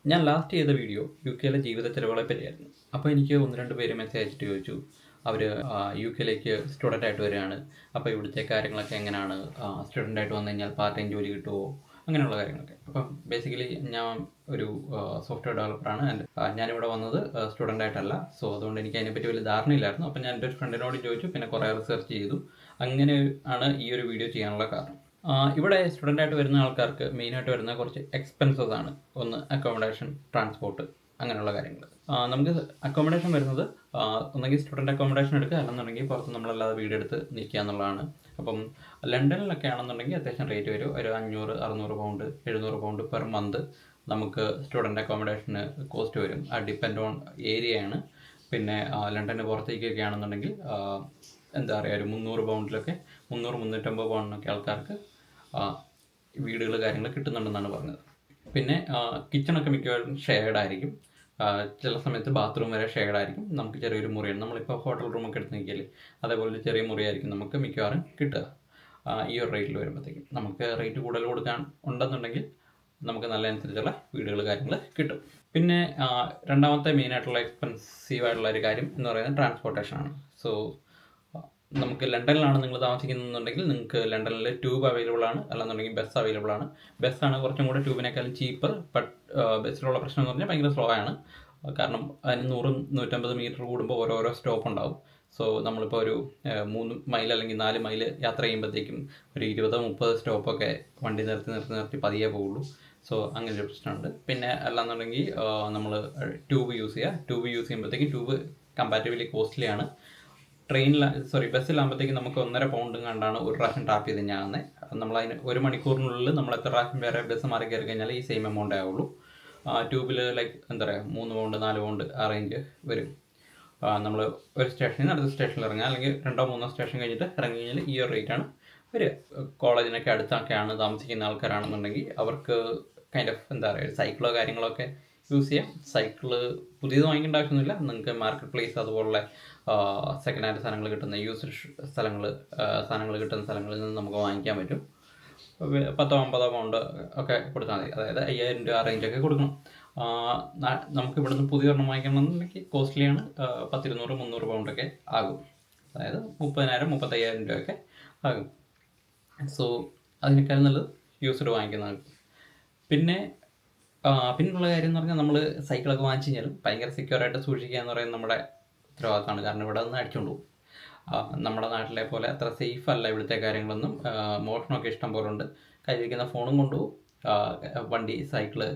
ഞാൻ ലാസ്റ്റ് ചെയ്ത വീഡിയോ യുകെയിലെ ജീവിത ചെലവുകളെ പറ്റിയായിരുന്നു. അപ്പോൾ എനിക്ക് 1-2 പേര് മെസ്സേജ് അയച്ചിട്ട് ചോദിച്ചു. അവർ യുകെയിലേക്ക് സ്റ്റുഡൻ്റായിട്ട് വരികയാണ്. അപ്പോൾ ഇവിടുത്തെ കാര്യങ്ങളൊക്കെ എങ്ങനെയാണ്? സ്റ്റുഡൻ്റായിട്ട് വന്നു കഴിഞ്ഞാൽ പാർട്ട് ടൈം ജോലി കിട്ടുമോ? അങ്ങനെയുള്ള കാര്യങ്ങളൊക്കെ. അപ്പം ബേസിക്കലി ഞാൻ ഒരു സോഫ്റ്റ്വെയർ ഡെവലപ്പറാണ്. ആൻഡ് ഞാനിവിടെ വന്നത് സ്റ്റുഡൻ്റായിട്ടല്ല. സോ അതുകൊണ്ട് എനിക്ക് അതിനെപ്പറ്റി വലിയ ധാരണയില്ലായിരുന്നു. അപ്പം ഞാൻ എൻ്റെ ഒരു ഫ്രണ്ടിനോട് ചോദിച്ചു. പിന്നെ കുറേ റിസർച്ച് ചെയ്തു. അങ്ങനെ ആണ് ഈ ഒരു വീഡിയോ ചെയ്യാനുള്ള കാരണം. ഇവിടെ സ്റ്റുഡൻ്റായിട്ട് വരുന്ന ആൾക്കാർക്ക് മെയിനായിട്ട് വരുന്ന കുറച്ച് എക്സ്പെൻസസ് ആണ്. ഒന്ന് അക്കോമഡേഷൻ, ട്രാൻസ്പോർട്ട്, അങ്ങനെയുള്ള കാര്യങ്ങൾ. നമുക്ക് അക്കോമഡേഷൻ വരുന്നത് ഒന്നെങ്കിൽ സ്റ്റുഡൻറ്റ് അക്കോമഡേഷൻ എടുക്കുക, അല്ലെന്നുണ്ടെങ്കിൽ പുറത്ത് നമ്മളല്ലാതെ വീടെടുത്ത് നിൽക്കുക എന്നുള്ളതാണ്. അപ്പം ലണ്ടനിലൊക്കെ ആണെന്നുണ്ടെങ്കിൽ അത്യാവശ്യം റേറ്റ് വരും. ഒരു 500-600 പൗണ്ട്, 700 പൗണ്ട് പെർ മന്ത് നമുക്ക് സ്റ്റുഡൻറ്റ് അക്കോമഡേഷന് കോസ്റ്റ് വരും. ഡിപ്പെൻഡ് ഓൺ ഏരിയയാണ്. പിന്നെ ലണ്ടന് പുറത്തേക്കൊക്കെ ആണെന്നുണ്ടെങ്കിൽ എന്താ പറയുക, ഒരു 300 പൗണ്ടിലൊക്കെ, 300-350 പൗണ്ടിനൊക്കെ ആൾക്കാർക്ക് വീടുകൾ കാര്യങ്ങൾ കിട്ടുന്നുണ്ടെന്നാണ് പറഞ്ഞത്. പിന്നെ കിച്ചണൊക്കെ മിക്കവാറും ഷെയർഡ് ആയിരിക്കും. ചില സമയത്ത് ബാത്റൂം വരെ ഷെയർഡ് ആയിരിക്കും. നമുക്ക് ചെറിയൊരു മുറിയാണ്, നമ്മളിപ്പോൾ ഹോട്ടൽ റൂമൊക്കെ എടുത്ത് നിൽക്കില്ലേ, അതേപോലെ ഒരു ചെറിയ മുറിയായിരിക്കും നമുക്ക് മിക്കവാറും കിട്ടുക ഈ ഒരു റേറ്റിൽ വരുമ്പോഴത്തേക്കും. നമുക്ക് റേറ്റ് കൂടുതൽ കൊടുക്കാൻ ഉണ്ടെന്നുണ്ടെങ്കിൽ നമുക്ക് നല്ല അനുസരിച്ചുള്ള വീടുകൾ കാര്യങ്ങൾ കിട്ടും. പിന്നെ രണ്ടാമത്തെ മെയിനായിട്ടുള്ള എക്സ്പെൻസീവ് ആയിട്ടുള്ള ഒരു കാര്യം എന്ന് പറയുന്നത് ട്രാൻസ്പോർട്ടേഷനാണ്. സോ നമുക്ക് ലണ്ടനിലാണ് നിങ്ങൾ താമസിക്കുന്നുണ്ടെങ്കിൽ നിങ്ങൾക്ക് ലണ്ടനിൽ ട്യൂബ് അവൈലബിൾ ആണ്, അല്ലെന്നുണ്ടെങ്കിൽ ബസ് അവൈലബിൾ ആണ്. ബസ്സാണ് കുറച്ചും കൂടെ ട്യൂബിനേക്കാളും ചീപ്പർ. ബട്ട് ബസ്സിലുള്ള പ്രശ്നം എന്ന് പറഞ്ഞാൽ ഭയങ്കര സ്ലോ ആണ്. കാരണം അതിന് 100-150 മീറ്റർ കൂടുമ്പോൾ ഓരോരോ സ്റ്റോപ്പ് ഉണ്ടാവും. സോ നമ്മളിപ്പോൾ ഒരു 3 മൈൽ അല്ലെങ്കിൽ 4 മൈൽ യാത്ര ചെയ്യുമ്പോഴത്തേക്കും ഒരു 20-30 സ്റ്റോപ്പൊക്കെ വണ്ടി നിർത്തി പതിയെ പോകുള്ളൂ. സോ അങ്ങനെ ഒരു പ്രശ്നമുണ്ട്. പിന്നെ അല്ലാന്നുണ്ടെങ്കിൽ നമ്മൾ ട്യൂബ് യൂസ് ചെയ്യുമ്പോഴത്തേക്കും ട്യൂബ് കമ്പാരിറ്റീവ്ലി കോസ്റ്റ്ലി ആണ്. ബസ്സിലാകുമ്പോഴത്തേക്കും നമുക്ക് 1.5 പൗണ്ട് കണ്ടാണ് ഒരു പ്രാവശ്യം ടാപ്പ് ചെയ്ത് കഴിഞ്ഞാൽ. നമ്മളതിന് 1 മണിക്കൂറിനുള്ളിൽ നമ്മൾ എത്ര പ്രാവശ്യം വേറെ ബസ് മാറി കയറി കഴിഞ്ഞാൽ ഈ സെയിം എമൗണ്ടേ ആവുള്ളൂ. ട്യൂബിൽ എന്താ പറയുക, 3 പൗണ്ട് 4 പൗണ്ട് ആ റേഞ്ച് വരും. നമ്മൾ ഒരു സ്റ്റേഷനിൽ നിന്ന് അടുത്ത സ്റ്റേഷനിൽ ഇറങ്ങുക, അല്ലെങ്കിൽ 2-3 സ്റ്റേഷൻ കഴിഞ്ഞിട്ട് ഇറങ്ങി കഴിഞ്ഞാൽ ഈ ഒരു റേറ്റാണ് വരിക. കോളേജിനൊക്കെ അടുത്തൊക്കെയാണ് താമസിക്കുന്ന ആൾക്കാരാണെന്നുണ്ടെങ്കിൽ അവർക്ക് കൈൻഡ് ഓഫ് എന്താ പറയുക, സൈക്കിളോ കാര്യങ്ങളൊക്കെ യൂസ് ചെയ്യാം. സൈക്കിള് പുതിയത് വാങ്ങിക്കേണ്ട ആവശ്യമൊന്നുമില്ല. നിങ്ങൾക്ക് മാർക്കറ്റ് പ്ലേസ് അതുപോലുള്ള സെക്കൻഡ് ഹാൻഡ് സാധനങ്ങൾ കിട്ടുന്ന സാധനങ്ങൾ കിട്ടുന്ന സ്ഥലങ്ങളിൽ നിന്ന് നമുക്ക് വാങ്ങിക്കാൻ പറ്റും. 10-50 പൗണ്ട് ഒക്കെ കൊടുത്താൽ മതി. അതായത് 5000 രൂപ ആ റേഞ്ചൊക്കെ കൊടുക്കണം. നമുക്ക് ഇവിടുന്ന് പുതിയ ഒരെണ്ണം വാങ്ങിക്കണമെന്നുണ്ടെങ്കിൽ കോസ്റ്റ്ലിയാണ്. 100-200-300 പൗണ്ടൊക്കെ ആകും. അതായത് 30,000-35,000 രൂപയൊക്കെ ആകും. സോ അതിനേക്കാൾ നല്ലത് യൂസ്ഡ് വാങ്ങിക്കുന്നതാണ്. പിന്നെയുള്ള കാര്യം എന്ന് പറഞ്ഞാൽ, നമ്മൾ സൈക്കിളൊക്കെ വാങ്ങിച്ചു കഴിഞ്ഞാലും ഭയങ്കര സെക്യൂറായിട്ട് സൂക്ഷിക്കുക എന്ന് പറയുന്നത് നമ്മുടെ ഉത്തരവാദിത്തമാണ്. കാരണം ഇവിടെ നിന്ന് അടിച്ചുകൊണ്ട് പോകും. നമ്മുടെ നാട്ടിലെ പോലെ അത്ര സേഫ് അല്ല ഇവിടുത്തെ കാര്യങ്ങളൊന്നും. മോഷണമൊക്കെ ഇഷ്ടം പോലെ ഉണ്ട്. കയ്യിലിരിക്കുന്ന ഫോണും കൊണ്ടുപോകും. വണ്ടി, സൈക്കിള്,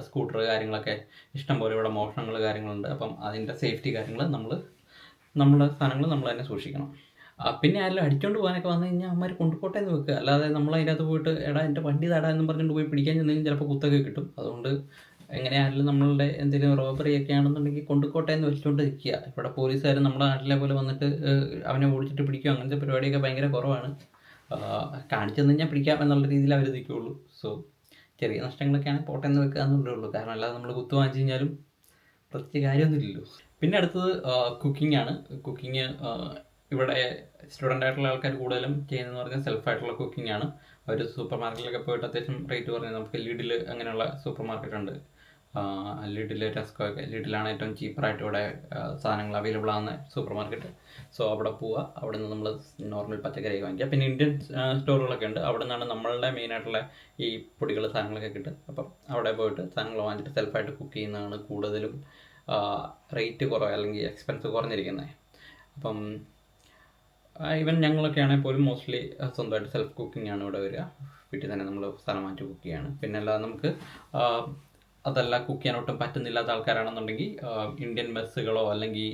സ്കൂട്ടർ കാര്യങ്ങളൊക്കെ ഇഷ്ടം പോലെ ഇവിടെ മോഷണങ്ങൾ കാര്യങ്ങളുണ്ട്. അപ്പം അതിൻ്റെ സേഫ്റ്റി കാര്യങ്ങൾ നമ്മുടെ സാധനങ്ങൾ നമ്മൾ തന്നെ സൂക്ഷിക്കണം. പിന്നെ ആരെങ്കിലും അടിച്ചുകൊണ്ട് പോകാനൊക്കെ വന്നു കഴിഞ്ഞാൽ അവന്മാർ കൊണ്ടുപോട്ടെ എന്ന് വെക്കുക. അല്ലാതെ നമ്മൾ അതിനകത്ത് പോയിട്ട് എടാ എൻ്റെ വണ്ടി തടാ എന്നും പറഞ്ഞുകൊണ്ട് പോയി പിടിക്കാൻ ചെന്നെങ്കിൽ ചിലപ്പോൾ കുത്തൊക്കെ കിട്ടും. അതുകൊണ്ട് എങ്ങനെയായാലും നമ്മളുടെ എന്തെങ്കിലും റോബറി ഒക്കെ ആണെന്നുണ്ടെങ്കിൽ കൊണ്ടുപോട്ടെ എന്ന് വെച്ചുകൊണ്ട് നിൽക്കുക. ഇവിടെ പോലീസുകാർ നമ്മുടെ നാട്ടിലെ പോലെ വന്നിട്ട് അവനെ ഓടിച്ചിട്ട് പിടിക്കുക, അങ്ങനത്തെ പരിപാടിയൊക്കെ ഭയങ്കര കുറവാണ്. കാണിച്ചു തന്നു കഴിഞ്ഞാൽ പിടിക്കാം എന്നുള്ള രീതിയിൽ അവർ നിൽക്കുകയുള്ളൂ. സോ ചെറിയ നഷ്ടങ്ങളൊക്കെയാണ് പോട്ടെ എന്ന് വെക്കുക എന്നുള്ളേ ഉള്ളൂ. കാരണം അല്ലാതെ നമ്മൾ കുത്തു വാങ്ങിച്ചു കഴിഞ്ഞാലും പ്രത്യേക കാര്യമൊന്നുമില്ലല്ലോ. പിന്നെ അടുത്തത് കുക്കിംഗ് ആണ്. കുക്കിങ് ഇവിടെ സ്റ്റുഡൻ്റ് ആയിട്ടുള്ള ആൾക്കാർ കൂടുതലും ചെയ്യുന്നതെന്ന് പറഞ്ഞാൽ സെൽഫായിട്ടുള്ള കുക്കിംഗ് ആണ്. അവർ സൂപ്പർ മാർക്കറ്റിലൊക്കെ പോയിട്ട് അത്യാവശ്യം റേറ്റ് കുറഞ്ഞ്, നമുക്ക് ലിഡിൽ അങ്ങനെയുള്ള സൂപ്പർ മാർക്കറ്റ് ഉണ്ട്. ലിഡിൽ, ടെസ്കോ ഒക്കെ, ലിഡിലാണ് ഏറ്റവും ചീപ്പറായിട്ട് ഇവിടെ സാധനങ്ങൾ അവൈലബിൾ ആകുന്ന സൂപ്പർ മാർക്കറ്റ്. സോ അവിടെ പോവുക, അവിടെ നിന്ന് നമ്മൾ നോർമൽ പച്ചക്കറി വാങ്ങിക്കുക. പിന്നെ ഇന്ത്യൻ സ്റ്റോറുകളൊക്കെ ഉണ്ട്. അവിടെ നിന്നാണ് നമ്മളുടെ മെയിനായിട്ടുള്ള ഈ പൊടികൾ സാധനങ്ങളൊക്കെ കിട്ടും. അപ്പം അവിടെ പോയിട്ട് സാധനങ്ങൾ വാങ്ങിച്ചിട്ട് സെൽഫായിട്ട് കുക്ക് ചെയ്യുന്നതാണ് കൂടുതലും റേറ്റ് കുറവ് അല്ലെങ്കിൽ എക്സ്പെൻസ് കുറഞ്ഞിരിക്കുന്നത്. അപ്പം ഈവൻ ഞങ്ങളൊക്കെ ആണെങ്കിൽ പോലും മോസ്റ്റ്ലി സ്വന്തമായിട്ട് സെൽഫ് കുക്കിംഗ് ആണ് ഇവിടെ വരിക. വീട്ടിൽ തന്നെ നമ്മൾ സ്ഥലം മാറ്റി കുക്ക് ചെയ്യാണ്. പിന്നെ അല്ലാതെ നമുക്ക് അതല്ല കുക്ക് ചെയ്യാൻ ഒട്ടും പറ്റുന്നില്ലാത്ത ആൾക്കാരാണെന്നുണ്ടെങ്കിൽ ഇന്ത്യൻ മെസ്സുകളോ അല്ലെങ്കിൽ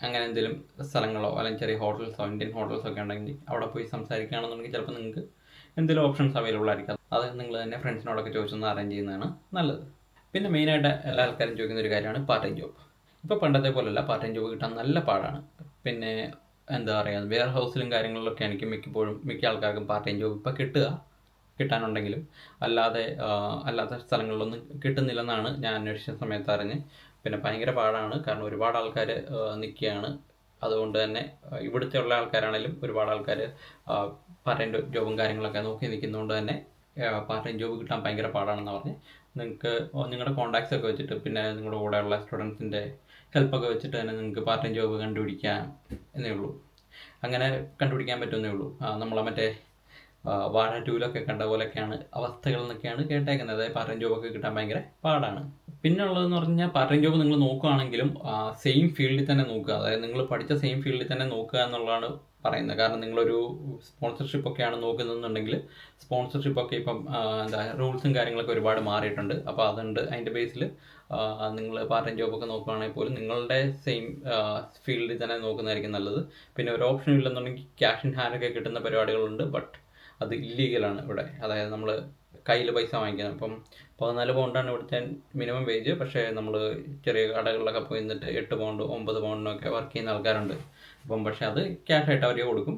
അങ്ങനെ എന്തെങ്കിലും സ്ഥലങ്ങളോ അല്ലെങ്കിൽ ചെറിയ ഹോട്ടൽസോ, ഇന്ത്യൻ ഹോട്ടൽസോ ഒക്കെ ഉണ്ടെങ്കിൽ അവിടെ പോയി സംസാരിക്കുകയാണെന്നുണ്ടെങ്കിൽ ചിലപ്പോൾ നിങ്ങൾക്ക് എന്തെങ്കിലും ഓപ്ഷൻസ് അവൈലബിൾ ആയിരിക്കും. അത് നിങ്ങൾ തന്നെ ഫ്രണ്ട്സിനോടൊക്കെ ചോദിച്ചൊന്ന് അറേഞ്ച് ചെയ്യുന്നതാണ് നല്ലത്. പിന്നെ മെയിനായിട്ട് എല്ലാ ആൾക്കാരും ചോദിക്കുന്ന ഒരു കാര്യമാണ് പാർട്ട് ടൈം ജോബ്. ഇപ്പോൾ പണ്ടത്തെ പോലെയല്ല, പാർട്ട് ടൈം ജോബ് കിട്ടാൻ നല്ല പാടാണ്. പിന്നെ എന്താ പറയുക, വെയർ ഹൗസിലും കാര്യങ്ങളിലൊക്കെ എനിക്ക് മിക്ക ആൾക്കാർക്കും പാർട്ട് ടൈം ജോബ് ഇപ്പോൾ കിട്ടാനുണ്ടെങ്കിലും അല്ലാത്ത സ്ഥലങ്ങളിലൊന്നും കിട്ടുന്നില്ലെന്നാണ് ഞാൻ അന്വേഷിച്ച സമയത്ത് അറിഞ്ഞ്. പിന്നെ ഭയങ്കര പാടാണ്. കാരണം ഒരുപാട് ആൾക്കാർ നിൽക്കുകയാണ്. അതുകൊണ്ട് തന്നെ ഇവിടുത്തെ ഉള്ള ആൾക്കാരാണെങ്കിലും ഒരുപാട് ആൾക്കാർ പാർട്ട് ടൈം ജോബും കാര്യങ്ങളൊക്കെ നോക്കി നിൽക്കുന്നതുകൊണ്ട് തന്നെ പാർട്ട് ടൈം ജോബ് കിട്ടാൻ ഭയങ്കര പാടാണെന്ന് പറഞ്ഞ് നിങ്ങൾക്ക് നിങ്ങളുടെ കോൺടാക്ട്സ് ഒക്കെ വെച്ചിട്ട് പിന്നെ നിങ്ങളുടെ കൂടെയുള്ള സ്റ്റുഡൻസിൻ്റെ ഹെൽപ്പൊക്കെ വെച്ചിട്ട് തന്നെ നിങ്ങൾക്ക് പാർട്ട് ടൈം ജോബ് കണ്ടുപിടിക്കാം എന്നേ ഉള്ളൂ. അങ്ങനെ കണ്ടുപിടിക്കാൻ പറ്റുമെന്നേ ഉള്ളൂ. നമ്മളെ മറ്റേ വാഴ ടൂലൊക്കെ കണ്ട പോലെയൊക്കെയാണ് അവസ്ഥകൾ എന്നൊക്കെയാണ് കേട്ടേക്കുന്നത്. അതായത് പാർട്ട് ടൈം ജോബൊക്കെ കിട്ടാൻ ഭയങ്കര പാടാണ്. പിന്നെ ഉള്ളതെന്ന് പറഞ്ഞാൽ പാർട്ട് ടൈം ജോബ് നിങ്ങൾ നോക്കുകയാണെങ്കിലും സെയിം ഫീൽഡിൽ തന്നെ നോക്കുക. അതായത് നിങ്ങൾ പഠിച്ച സെയിം ഫീൽഡിൽ തന്നെ നോക്കുക എന്നുള്ളതാണ് പറയുന്നത്. കാരണം നിങ്ങളൊരു സ്പോൺസർഷിപ്പ് ഒക്കെയാണ് നോക്കുന്നതെന്നുണ്ടെങ്കിൽ സ്പോൺസർഷിപ്പൊക്കെ ഇപ്പം എന്താ റൂൾസും കാര്യങ്ങളൊക്കെ ഒരുപാട് മാറിയിട്ടുണ്ട്. അപ്പോൾ അതുണ്ട്. അതിൻ്റെ ബേസിൽ നിങ്ങൾ പാർട്ട് ടൈം ജോബൊക്കെ നോക്കുകയാണെങ്കിൽ പോലും നിങ്ങളുടെ സെയിം ഫീൽഡിൽ തന്നെ നോക്കുന്നതായിരിക്കും നല്ലത്. പിന്നെ ഒരു ഓപ്ഷൻ ഇല്ലെന്നുണ്ടെങ്കിൽ ക്യാഷ് ഇൻ ഹാൻഡൊക്കെ കിട്ടുന്ന പരിപാടികളുണ്ട്. ബട്ട് അത് ഇല്ലീഗലാണ് ഇവിടെ. അതായത് നമ്മൾ കയ്യിൽ പൈസ വാങ്ങിക്കുന്നത്. ഇപ്പം 14 പൗണ്ടാണ് ഇവിടുത്തെ മിനിമം വേജ്. പക്ഷേ നമ്മൾ ചെറിയ കടകളിലൊക്കെ പോയി നിന്നിട്ട് 8 പൗണ്ട് 9 പൗണ്ടിനൊക്കെ വർക്ക് ചെയ്യുന്ന ആൾക്കാരുണ്ട്. അപ്പം പക്ഷേ അത് ക്യാഷ് ആയിട്ട് അവർ കൊടുക്കും.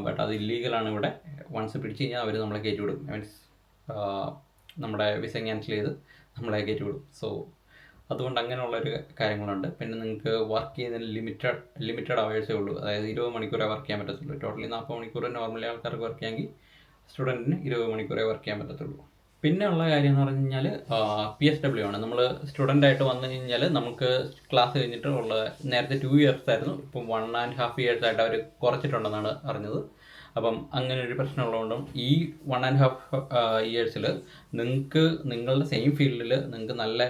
ബട്ട് അത് ഇല്ലീഗലാണ് ഇവിടെ. വൺസ് പിടിച്ച് കഴിഞ്ഞാൽ അവർ നമ്മളെ കയറ്റി വിടും. മീൻസ് നമ്മുടെ വിസ ക്യാൻസൽ ചെയ്ത് നമ്മളെ കയറ്റി വിടും. സോ അതുകൊണ്ട് അങ്ങനെയുള്ളൊരു കാര്യങ്ങളുണ്ട്. പിന്നെ നിങ്ങൾക്ക് വർക്ക് ചെയ്യുന്നതിന് ലിമിറ്റഡ് അവേഴ്സേ ഉള്ളൂ. അതായത് 20 മണിക്കൂറേ വർക്ക് ചെയ്യാൻ പറ്റത്തുള്ളൂ. ടോട്ടലി 40 മണിക്കൂർ നോർമലി ആൾക്കാർക്ക് വർക്ക് ചെയ്യാമെങ്കിൽ സ്റ്റുഡൻറ്റിന് 20 മണിക്കൂറേ വർക്ക് ചെയ്യാൻ പറ്റത്തുള്ളൂ. പിന്നെ ഉള്ള കാര്യം എന്ന് പറഞ്ഞു കഴിഞ്ഞാൽ PSW ആണ്. നമ്മൾ സ്റ്റുഡൻ്റ് ആയിട്ട് വന്നു കഴിഞ്ഞാൽ നമുക്ക് ക്ലാസ് കഴിഞ്ഞിട്ട് ഉള്ള നേരത്തെ 2 ഇയേഴ്സ് ആയിരുന്നു. ഇപ്പം 1.5 ഇയേഴ്സ് ആയിട്ട് അവർ കുറച്ചിട്ടുണ്ടെന്നാണ് അറിഞ്ഞത്. അപ്പം അങ്ങനെ ഒരു പ്രശ്നമുള്ളതുകൊണ്ടും ഈ 1.5 ഇയേഴ്സിൽ നിങ്ങൾക്ക് നിങ്ങളുടെ സെയിം ഫീൽഡിൽ നിങ്ങൾക്ക് നല്ല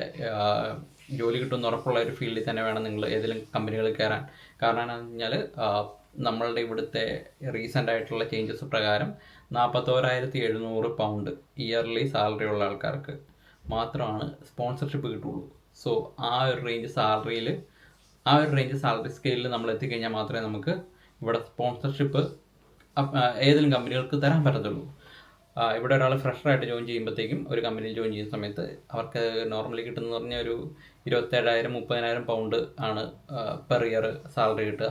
ജോലി കിട്ടുമെന്ന് ഉറപ്പുള്ള ഒരു ഫീൽഡിൽ തന്നെ വേണം നിങ്ങൾ ഏതെങ്കിലും കമ്പനികളിൽ കയറാൻ. കാരണം എന്താണെന്ന് കഴിഞ്ഞാൽ നമ്മളുടെ ഇവിടുത്തെ റീസെൻ്റ് ആയിട്ടുള്ള ചേഞ്ചസ് പ്രകാരം 41,700 പൗണ്ട് ഇയർലി സാലറി ഉള്ള ആൾക്കാർക്ക് മാത്രമാണ് സ്പോൺസർഷിപ്പ് കിട്ടുള്ളൂ. സോ ആ ഒരു റേഞ്ച് സാലറി സ്കെയിലിൽ നമ്മൾ എത്തിക്കഴിഞ്ഞാൽ മാത്രമേ നമുക്ക് ഇവിടെ സ്പോൺസർഷിപ്പ് ഏതെങ്കിലും കമ്പനികൾക്ക് തരാൻ പറ്റത്തുള്ളൂ. ഇവിടെ ഒരാൾ ഫ്രഷറായിട്ട് ജോയിൻ ചെയ്യുമ്പോഴത്തേക്കും ഒരു കമ്പനിയിൽ ജോയിൻ ചെയ്യുന്ന സമയത്ത് അവർക്ക് നോർമലി കിട്ടുന്നതെന്ന് പറഞ്ഞാൽ ഒരു 27,000-30,000 പൗണ്ട് ആണ് പെർ ഇയർ സാലറി കിട്ടുക.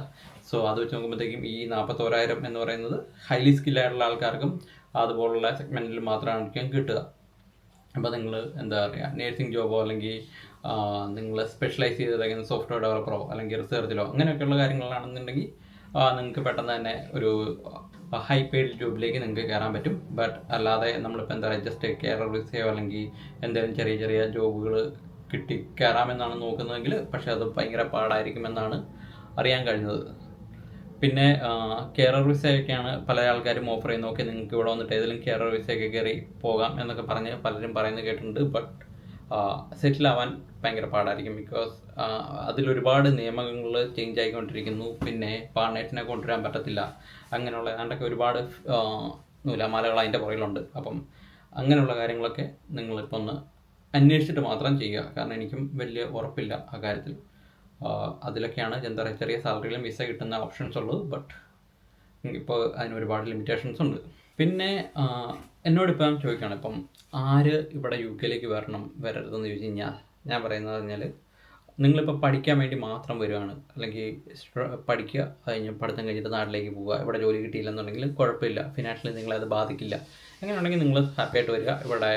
സോ അത് വെച്ച് നോക്കുമ്പോഴത്തേക്കും ഈ 41,000 എന്ന് പറയുന്നത് ഹൈലി സ്കില്ലായിട്ടുള്ള ആൾക്കാർക്കും അതുപോലുള്ള സെഗ്മെൻറ്റിൽ മാത്രമായിരിക്കും കിട്ടുക. അപ്പോൾ നിങ്ങൾ എന്താ പറയുക, നേഴ്സിംഗ് ജോബോ അല്ലെങ്കിൽ നിങ്ങൾ സ്പെഷ്യലൈസ് ചെയ്തിരിക്കുന്ന സോഫ്റ്റ്വെയർ ഡെവലപ്പറോ അല്ലെങ്കിൽ റിസർച്ചിലോ അങ്ങനെയൊക്കെയുള്ള കാര്യങ്ങളാണെന്നുണ്ടെങ്കിൽ നിങ്ങൾക്ക് പെട്ടെന്ന് തന്നെ ഒരു ഹൈ പെയ്ഡ് ജോബിലേക്ക് നിങ്ങൾക്ക് കയറാൻ പറ്റും. ബട്ട് അല്ലാതെ നമ്മളിപ്പോൾ എന്താ പറയുക, ജസ്റ്റ് കെയർ വിസയോ അല്ലെങ്കിൽ എന്തെങ്കിലും ചെറിയ ചെറിയ ജോബുകൾ കിട്ടി കയറാമെന്നാണ് നോക്കുന്നതെങ്കിൽ പക്ഷേ അത് ഭയങ്കര പാടായിരിക്കുമെന്നാണ് അറിയാൻ കഴിഞ്ഞത്. പിന്നെ കെയർ വിസയൊക്കെയാണ് പല ആൾക്കാരും ഓഫർ ചെയ്യുന്നത്. ഓക്കെ, നിങ്ങൾക്ക് ഇവിടെ വന്നിട്ട് ഏതെങ്കിലും കെയർ വിസയൊക്കെ കയറി പോകാം എന്നൊക്കെ പറഞ്ഞ് പലരും പറയുന്നത് കേട്ടിട്ടുണ്ട്. ബട്ട് സെറ്റിൽ ആവാൻ ഭയങ്കര പാടായിരിക്കും. ബിക്കോസ് അതിലൊരുപാട് നിയമങ്ങൾ ചേഞ്ച് ആയിക്കൊണ്ടിരിക്കുന്നു. പിന്നെ പാർട്ട്നേഴ്സിനെ കൊണ്ടുവരാൻ പറ്റത്തില്ല. അങ്ങനെയുള്ള ഏതാണ്ടൊക്കെ ഒരുപാട് നൂലാമാലകൾ അതിൻ്റെ പുറകിലുണ്ട്. അപ്പം അങ്ങനെയുള്ള കാര്യങ്ങളൊക്കെ നിങ്ങളിപ്പോൾ ഒന്ന് അന്വേഷിച്ചിട്ട് മാത്രം ചെയ്യുക. കാരണം എനിക്കും വലിയ ഉറപ്പില്ല ആ കാര്യത്തിൽ. അതിലൊക്കെയാണ് എന്താ പറയുക, ചെറിയ സാലറിയിലും വിസ കിട്ടുന്ന ഓപ്ഷൻസ് ഉള്ളത്. ബട്ട് ഇപ്പോൾ അതിന് ഒരുപാട് ലിമിറ്റേഷൻസ് ഉണ്ട്. പിന്നെ എന്നോടിപ്പം ചോദിക്കുകയാണ്, ഇപ്പം ആര് ഇവിടെ UK വരരുതെന്ന് ചോദിച്ചു കഴിഞ്ഞാൽ ഞാൻ പറയുന്നത് പറഞ്ഞാൽ, നിങ്ങളിപ്പോൾ പഠിക്കാൻ വേണ്ടി മാത്രം വരുവാണ്, അല്ലെങ്കിൽ പഠിക്കുക കഴിഞ്ഞ് പഠിത്തം കഴിഞ്ഞിട്ട് നാട്ടിലേക്ക് പോവുക, ഇവിടെ ജോലി കിട്ടിയില്ലെന്നുണ്ടെങ്കിൽ കുഴപ്പമില്ല, ഫിനാൻഷ്യലി നിങ്ങളത് ബാധിക്കില്ല. അങ്ങനെയുണ്ടെങ്കിൽ നിങ്ങൾ ഹാപ്പിയായിട്ട് വരിക, ഇവിടെ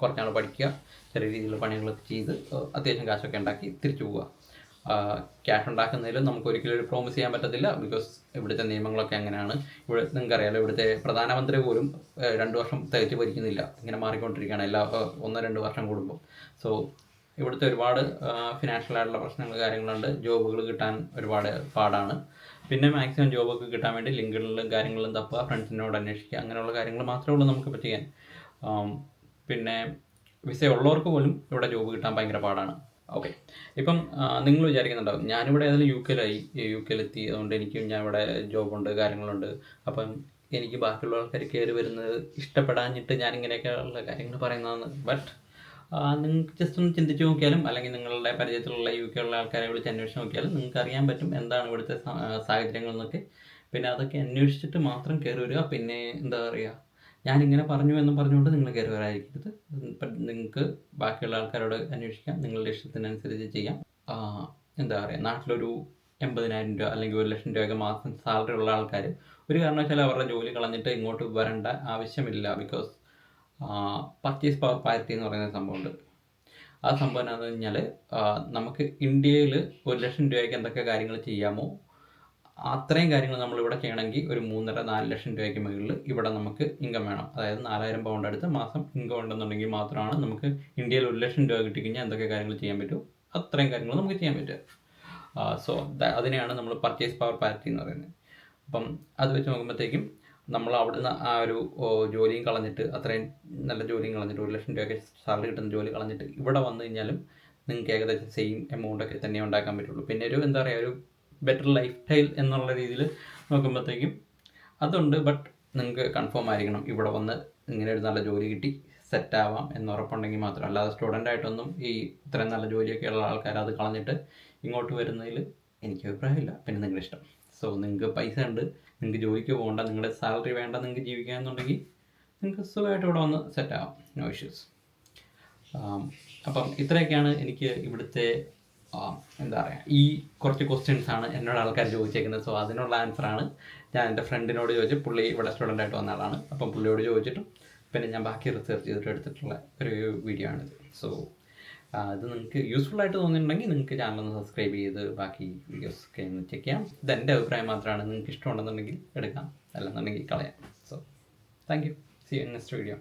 കുറച്ചാൾ പഠിക്കുക, ചെറിയ രീതിയിലുള്ള പണികളൊക്കെ ചെയ്ത് അത്യാവശ്യം കാശൊക്കെ ഉണ്ടാക്കി തിരിച്ചു പോവുക. ക്യാഷ് ഉണ്ടാക്കുന്നതിൽ നമുക്ക് ഒരിക്കലും ഒരു പ്രോമിസ് ചെയ്യാൻ പറ്റത്തില്ല. ബിക്കോസ് ഇവിടുത്തെ നിയമങ്ങളൊക്കെ അങ്ങനെയാണ്. ഇവിടെ നിങ്ങൾക്കറിയാലോ, ഇവിടുത്തെ പ്രധാനമന്ത്രി പോലും 2 വർഷം തികച്ച് ഭരിക്കുന്നില്ല. ഇങ്ങനെ മാറിക്കൊണ്ടിരിക്കുകയാണ് എല്ലാ 1-2 വർഷം കൂടുമ്പോൾ. സോ ഇവിടുത്തെ ഒരുപാട് ഫിനാൻഷ്യൽ ആയിട്ടുള്ള പ്രശ്നങ്ങൾ കാര്യങ്ങളുണ്ട്. ജോബുകൾ കിട്ടാൻ ഒരുപാട് പാടാണ്. പിന്നെ മാക്സിമം ജോബൊക്കെ കിട്ടാൻ വേണ്ടി ലിങ്ക്ഡിനിലും കാര്യങ്ങളും തപ്പുക, ഫ്രണ്ട്സിനോട് അന്വേഷിക്കുക, അങ്ങനെയുള്ള കാര്യങ്ങൾ മാത്രമേ ഉള്ളൂ നമുക്കിപ്പോൾ ചെയ്യാൻ. പിന്നെ വിസ ഉള്ളവർക്ക് പോലും ഇവിടെ ജോബ് കിട്ടാൻ ഭയങ്കര പാടാണ്. ഓക്കെ, ഇപ്പം നിങ്ങൾ വിചാരിക്കുന്നുണ്ടാവും, ഞാനിവിടെ ഏതായാലും യുകെയിലെത്തി, അതുകൊണ്ട് ഞാൻ ഇവിടെ ജോബുണ്ട് കാര്യങ്ങളുണ്ട്, അപ്പം എനിക്ക് ബാക്കിയുള്ള ആൾക്കാർ കയറി വരുന്നത് ഇഷ്ടപ്പെടാഞ്ഞിട്ട് ഞാനിങ്ങനെയൊക്കെയുള്ള കാര്യങ്ങൾ പറയുന്നതാണ്. ബട്ട് നിങ്ങൾക്ക് ജസ്റ്റ് ഒന്ന് ചിന്തിച്ച് നോക്കിയാലും അല്ലെങ്കിൽ നിങ്ങളുടെ പരിചയത്തിലുള്ള UK ആൾക്കാരെ വിളിച്ച് അന്വേഷിച്ച് നോക്കിയാലും നിങ്ങൾക്ക് അറിയാൻ പറ്റും എന്താണ് ഇവിടുത്തെ സാഹചര്യങ്ങൾ എന്നൊക്കെ. പിന്നെ അതൊക്കെ അന്വേഷിച്ചിട്ട് മാത്രം കയറി വരിക. പിന്നെ എന്താ പറയുക, ഞാനിങ്ങനെ പറഞ്ഞു എന്നും പറഞ്ഞുകൊണ്ട് നിങ്ങൾ കയറി വരാതിരിക്കരുത്. നിങ്ങൾക്ക് ബാക്കിയുള്ള ആൾക്കാരോട് അന്വേഷിക്കാം, നിങ്ങളുടെ ഇഷ്ടത്തിനനുസരിച്ച് ചെയ്യാം. എന്താ പറയുക, നാട്ടിലൊരു 80,000 രൂപ അല്ലെങ്കിൽ 1,00,000 രൂപയൊക്കെ മാസം സാലറി ഉള്ള ആൾക്കാർ ഒരു കാരണവശാലും അവരുടെ ജോലി കളഞ്ഞിട്ട് ഇങ്ങോട്ട് വരേണ്ട ആവശ്യമില്ല. ബിക്കോസ് പർച്ചേസ് പവർ പാരിറ്റി എന്ന് പറയുന്ന സംഭവമുണ്ട്. ആ സംഭവം എന്താണെന്ന് കഴിഞ്ഞാൽ, നമുക്ക് ഇന്ത്യയിൽ 1,00,000 രൂപയ്ക്ക് എന്തൊക്കെ കാര്യങ്ങൾ ചെയ്യാമോ അത്രയും കാര്യങ്ങൾ നമ്മളിവിടെ ചെയ്യണമെങ്കിൽ ഒരു 3.5-4 ലക്ഷം രൂപയ്ക്ക് മുകളിൽ ഇവിടെ നമുക്ക് ഇൻകം വേണം. അതായത് 4000 പൗണ്ട് അടുത്ത് മാസം ഇൻകം ഉണ്ടെന്നുണ്ടെങ്കിൽ മാത്രമാണ് നമുക്ക് ഇന്ത്യയിൽ 1 ലക്ഷം രൂപ കിട്ടിക്കഴിഞ്ഞാൽ എന്തൊക്കെ കാര്യങ്ങൾ ചെയ്യാൻ പറ്റും, അത്രയും കാര്യങ്ങൾ നമുക്ക് ചെയ്യാൻ പറ്റുക. സോ അതിനെയാണ് നമ്മൾ പർച്ചേസ് പവർ പാരിറ്റി എന്ന് പറയുന്നത്. അപ്പം അത് വെച്ച് നോക്കുമ്പോഴത്തേക്കും നമ്മൾ അവിടുന്ന് ആ ഒരു ജോലിയും കളഞ്ഞിട്ട്, അത്രയും നല്ല ജോലിയും കളഞ്ഞിട്ട്, 1 ലക്ഷം രൂപയൊക്കെ സാലറി കിട്ടുന്ന ജോലി കളഞ്ഞിട്ട് ഇവിടെ വന്നു കഴിഞ്ഞാലും നിങ്ങൾക്ക് ഏകദേശം സെയിം എമൗണ്ടൊക്കെ തന്നെ ഉണ്ടാക്കാൻ പറ്റുള്ളൂ. പിന്നെ ഒരു എന്താ പറയുക, ഒരു ബെറ്റർ ലൈഫ് സ്റ്റൈൽ എന്നുള്ള രീതിയിൽ നോക്കുമ്പോഴത്തേക്കും അതുണ്ട്. ബട്ട് നിങ്ങൾക്ക് കൺഫേം ആയിരിക്കണം ഇവിടെ വന്ന് ഇങ്ങനെ ഒരു നല്ല ജോലി കിട്ടി സെറ്റ് ആവാം എന്ന് ഉറപ്പുണ്ടെങ്കിൽ മാത്രം. അല്ലാതെ സ്റ്റുഡൻ്റ് ആയിട്ടൊന്നും ഈ ഇത്രയും നല്ല ജോലിയൊക്കെ ഉള്ള ആൾക്കാർ അത് കളഞ്ഞിട്ട് ഇങ്ങോട്ട് വരുന്നതിൽ എനിക്ക് അഭിപ്രായമില്ല. പിന്നെ നിങ്ങളുടെ ഇഷ്ടം. സോ നിങ്ങൾക്ക് പൈസ ഉണ്ട്, നിങ്ങൾക്ക് ജോലിക്ക് പോകണ്ട, നിങ്ങളുടെ സാലറി വേണ്ട, നിങ്ങൾക്ക് ജീവിക്കാമെന്നുണ്ടെങ്കിൽ നിങ്ങൾക്ക് സുഖമായിട്ട് ഇവിടെ വന്ന് സെറ്റ് ആവാം, നോ ഇഷ്യൂസ്. അപ്പം ഇത്രയൊക്കെയാണ് എനിക്ക് ഇവിടുത്തെ എന്താ പറയുക, ഈ കുറച്ച് ക്വസ്റ്റ്യൻസാണ് എന്നോട് ആൾക്കാർ ചോദിച്ചേക്കുന്നത്. സോ അതിനുള്ള ആൻസറാണ് ഞാൻ എൻ്റെ ഫ്രണ്ടിനോട് ചോദിച്ചു. പുള്ളി ഇവിടെ സ്റ്റുഡൻ്റ് ആയിട്ട് വന്ന ആളാണ്. അപ്പം പുള്ളിയോട് ചോദിച്ചിട്ടും പിന്നെ ഞാൻ ബാക്കി റിസർച്ച് ചെയ്തിട്ട് എടുത്തിട്ടുള്ള ഒരു വീഡിയോ ആണിത്. സോ ഇത് നിങ്ങൾക്ക് യൂസ്ഫുൾ ആയിട്ട് തോന്നിയിട്ടുണ്ടെങ്കിൽ നിങ്ങൾക്ക് ചാനലൊന്ന് സബ്സ്ക്രൈബ് ചെയ്ത് ബാക്കി വീഡിയോസ് ഒക്കെ ഒന്ന് ചെക്ക് ചെയ്യാം. ഇതെൻ്റെ അഭിപ്രായം മാത്രമാണ്. നിങ്ങൾക്ക് ഇഷ്ടമുണ്ടെന്നുണ്ടെങ്കിൽ എടുക്കാം, അല്ലെന്നുണ്ടെങ്കിൽ കളയാം. So thank you. See you in next video.